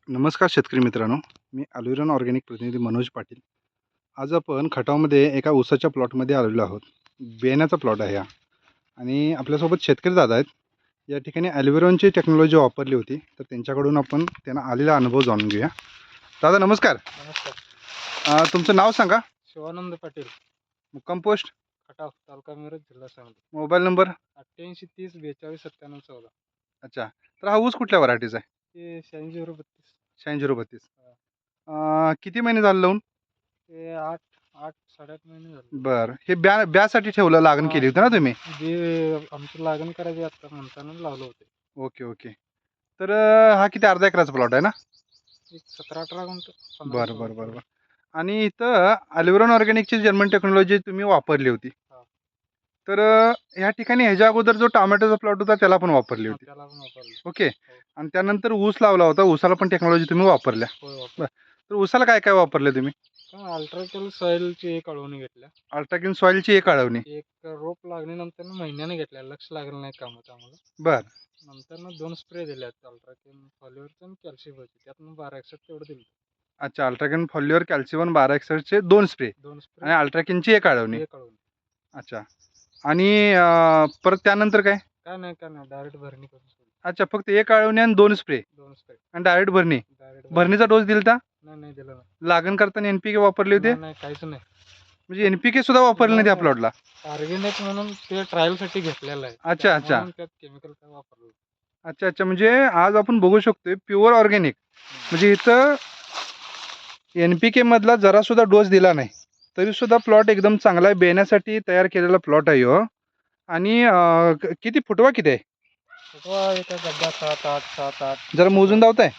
नमस्कार शेतकरी मित्रांनो, मी अल्विरॉन ऑर्गॅनिक प्रतिनिधी मनोज पाटील. आज आपण खटावमध्ये एका ऊसाच्या प्लॉटमध्ये आलेलो आहोत. बेण्याचा प्लॉट आहे हा आणि आपल्यासोबत शेतकरी दादा आहेत. या ठिकाणी अल्विरॉनची टेक्नॉलॉजी वापरली होती, तर त्यांच्याकडून आपण त्यांना आलेला अनुभव जाणून घेऊया. दादा नमस्कार. नमस्कार. तुमचं नाव सांगा. शिवानंद पाटील, मुक्काम पोस्ट, खटाव, तालुका मिरज, जिल्हा सांगली. Mobile number. 88 30 42 97 14. अच्छा, तर हा ऊस कुठल्या व्हरायटीचा आहे? ते 86 032. 8632. किती महिने झाले लावून? ते 8 8 8.5 महिने झाले. बरं, हे ब्यासाठी ठेवलं, लागण केली होती ना तुम्ही? जे आमची लागण करायची आता म्हणताना लावलं होते. Okay okay. तर हा किती अर्धा एकराचा प्लॉट आहे ना? एक 17-18 गुंठ. बरं बरं बरं बरं. आणि इथं अल्विरॉन ऑर्गॅनिकची जर्मन टेक्नॉलॉजी तुम्ही वापरली होती. हा. तर ह्या ठिकाणी ह्याच्या अगोदर जो टोमॅटोचा प्लॉट होता त्याला पण वापरली होती. त्याला पण वापरलं. ओके. आणि त्यानंतर ऊस लावला होता, ऊसाला पण टेक्नॉलॉजी तुम्ही वापरल्या. होय, वापर. बरं. तर ऊसाला काय काय वापरले तुम्ही? अल्ट्राकेल सॉइलची एक अळवणी घेतल्या. अल्ट्राकिन सॉइलची एक आळवणी. एक रोप लागणीनंतर महिन्याने घेतल्या. लक्ष लागलं नाही कामात आम्हाला. बरं. नंतर 2 स्प्रे दिल्यात अल्ट्राकेन फॉलिओरचं आणि कॅल्शियमचं. त्यातनं 12 तेवढं दिलं. अच्छा, अल्ट्राकिन फॉलिओर, कॅल्शियम 12 चे 2 स्प्रे 2 स्प्रे आणि अल्ट्राकिनची एक आळवणी. एक अळवणी. अच्छा. आणि परत त्यानंतर काय? काय नाही डायरेक्ट भरणी करून सोडली. अच्छा, फक्त एक आळवणी आणि 2 स्प्रे 2 स्प्रे आणि डायरेक्ट भरणी. डायरेक्ट. भरणीचा डोस दिलता? नाही दिलं ना. लागण करताना एनपीके वापरले होते? नाही काहीच नाही. म्हणजे एनपीके सुद्धा वापरले नाही त्या प्लॉटला? ऑर्गेनिक म्हणून ते ट्रायलसाठी घेतलेलं आहे. अच्छा अच्छा म्हणून त्यात केमिकल काय वापरलं. अच्छा अच्छा. म्हणजे आज आपण बघू शकतोय प्युअर ऑर्गॅनिक. म्हणजे इथं एनपीके मधला जरा सुद्धा डोस दिला नाही, तरी सुद्धा प्लॉट एकदम चांगला आहे. बेण्यासाठी तयार केलेला प्लॉट आहे हो. आणि किती फुटवा किती आहे? फुटवा एका गड्डा 7 8 7 8. जरा मोजून दावताय?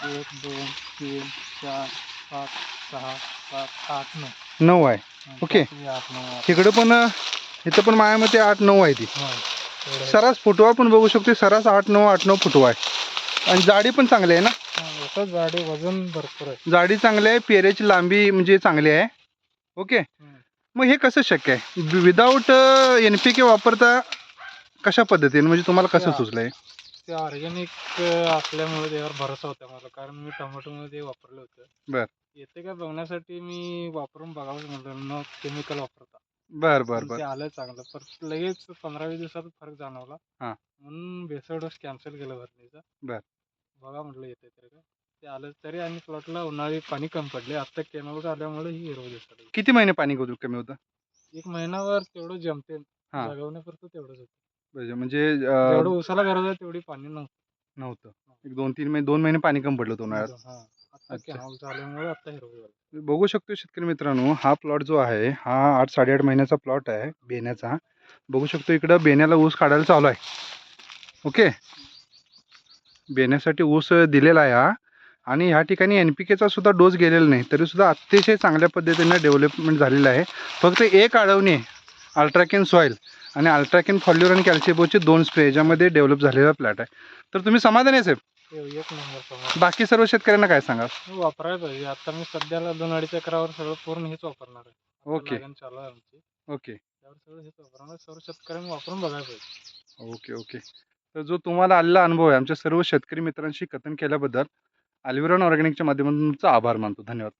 1 2 3 4 5 6 7 8 9. 9 आहे. ओके. 8 9. तिकडं पण इथं पण माझ्यामध्ये 8 9 आहे. ती सरास फुटवा पण बघू शकतो, सरास 8 9 फुटवा आहे. आणि जाडी पण चांगली आहे ना? जाडी, वजन भरपूर आहे. जाडी चांगली आहे, पेरेची लांबी म्हणजे चांगली आहे. ओके. मग हे कसं शक्य आहे विदाऊट एनपीके वापरता? कशा पद्धतीने म्हणजे तुम्हाला कसं सुचलंय? ते ऑर्गॅनिक असल्यामुळे त्यावर भरोसा होता मला, कारण मी टोमॅटोमध्ये वापरलं होतं. बर. येते का बघण्यासाठी मी वापरून बघावंच म्हटलं, न केमिकल वापरता. बर बर बर. ते आलं चांगलं, पण लगेच 15-20 दिवसात फरक जाणवला. हा. म्हणून बेसळ डोस कॅन्सल केलं भरणीचा. बर. बघा म्हटलं येते तरी का. ते आलं तरी, आणि प्लॉटला उन्हाळी पाणी कमी पडले. आता केमिकल आल्यामुळे ही हिरवं दिसतं. किती महिने पाणी कमी होतं? 1 महिनाभर तेवढं जमते. हा. जगवण्यापुरतं तेवढंच होतं. म्हणजे जेवढं उसाला गरज आहे तेवढी पाणी नव्हतं. एक 2-3 महिने 2 महिने पाणी कमी पडलं होतं उन्हाळ्यात. आता कॅनॉल झाल्यामुळे आता हिरवं झालं. बघू शकतो शेतकरी मित्रांनो, हा प्लॉट जो आहे हा 8 8.5 महिन्याचा प्लॉट आहे बेण्याचा. बघू शकतो इकडं बेण्याला ऊस काढायला चालू आहे. ओके. बेण्यासाठी ऊस दिलेला आहे हा. आणि ह्या ठिकाणी एनपीकेचा सुद्धा डोस गेलेला नाही, तरी सुद्धा अतिशय चांगल्या पद्धतीने डेव्हलपमेंट झालेलं आहे. फक्त एक आळवणी अल्ट्राकेन सॉईल आणि अल्ट्राकेन फॉल्युर आणि कॅल्शियमचे 2 स्प्रे याच्यामध्ये डेव्हलप झालेला प्लॉट आहे. तर तुम्ही समाधानी आहे साहेब? एक नंबर. बाकी सर्व शेतकऱ्यांना काय सांगा? वापरायला पाहिजे. आता मी सध्याला 2-2.5 एकरावर सगळं पूर्ण हेच वापरणार आहे. ओके चालू आहे आमची. ओके. त्यावर सगळं हेच वापरणार. सर्व शेतकऱ्यांनी वापरून बघायला पाहिजे. Okay okay. तर जो तुम्हाला आलेला अनुभव आहे आमच्या सर्व शेतकरी मित्रांशी कथन केल्याबद्दल अल्विरॉन ऑर्गॅनिकच्या माध्यमातून तुमचा आभार मानतो. धन्यवाद.